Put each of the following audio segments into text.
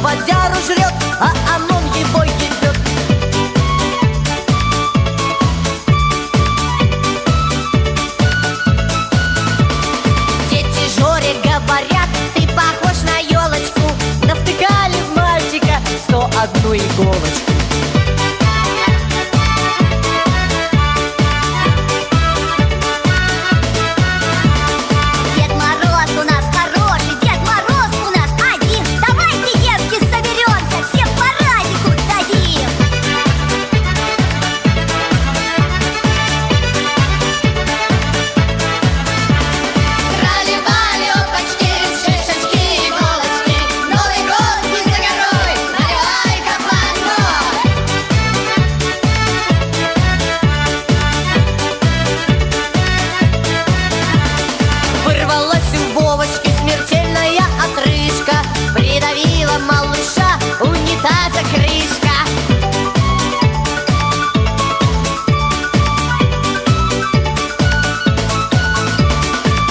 водяру жрет, а ОМОН его ебет. Дети Жоре говорят: ты похож на елочку. Навтыкали в мальчика 101 иголочку. Малыша унитаза крышка.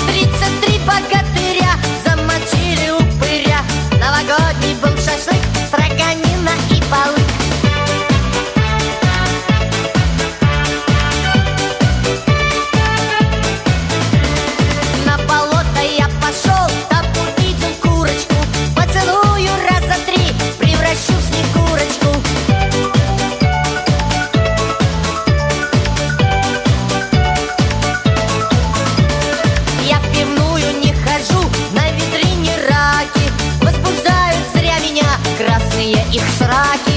«33 богатыря замочили упыря». Новогодний был шашлык, строганина и балык. На болото я пошел, там увидел курочку. Поцелую раза 3, превращу в снегурочку. Я в пивную не хожу, на витрине раки. Возбуждают зря меня красные их сраки.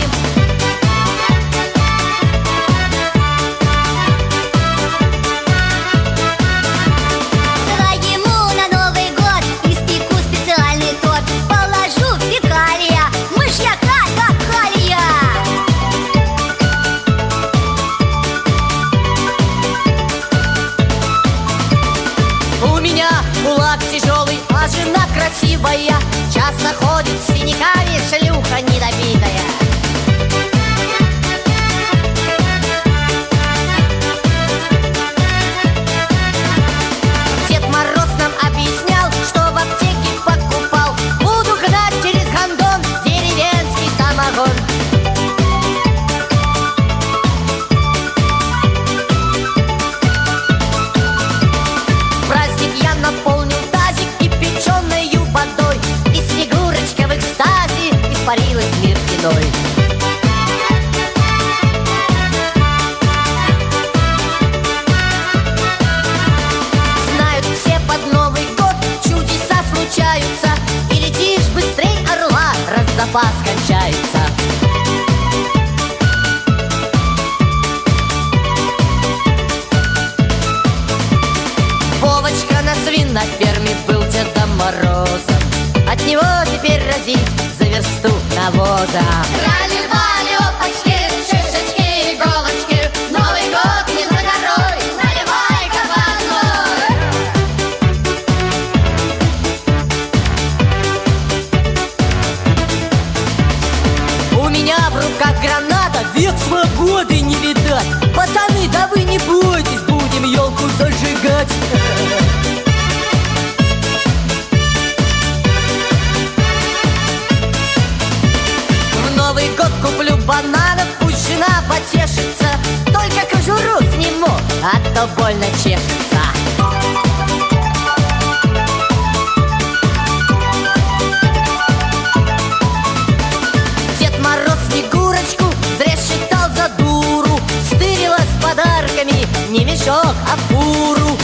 Кулак тяжелый, а жена красивая, часто ходит с синяками, шлюха недобитая. Дед Мороз нам объяснял, что в аптеке покупал. Буду гнать через гондон деревенский самогон. Наполнил тазик и печеную водой, и Снегурочка в экстазе испарилась в мир иной. Знают все, под Новый год чудеса случаются, и летишь быстрей орла, раз запас кончается. Вовочка на свиноферме был Дедом Морозом. От него теперь разит за версту навоза. Крали-вали, опачки, шишечки, иголочки. Новый год не за горой, наливай-ка водой. У меня в руках граната, век свободы не видать. Пацаны, да вы не бойтесь, будем елку зажигать. В Новый год куплю бананов, пусть жена потешится. Только кожуру сниму, а то больно чешется. Дед Мороз Снегурочку зря считал за дуру. Стырила с подарками не мешок, а фуру.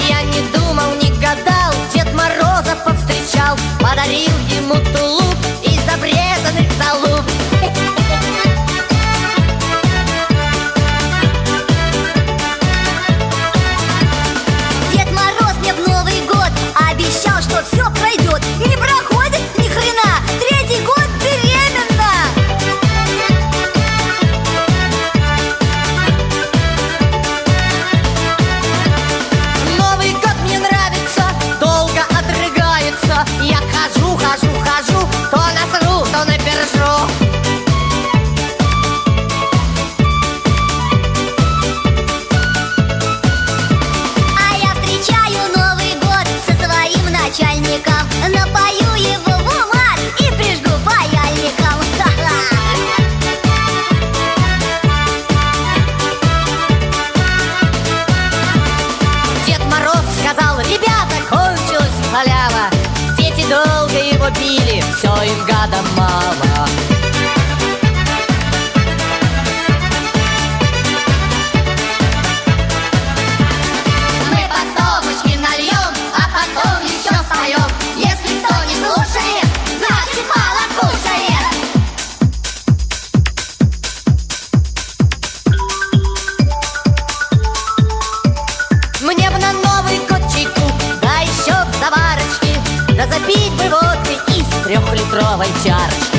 Я не думал, не гадал, Дед Мороза повстречал, подарил ему тулуп из обрезанных залуп. Дед Мороз мне в Новый год обещал, что все пройдет. Не проходит ни хрена, 3-й год беременна. Новый год мне нравится, долго отрыгается. Я хожу, хожу, хожу да запить бы водки из 3-литровой чарочки.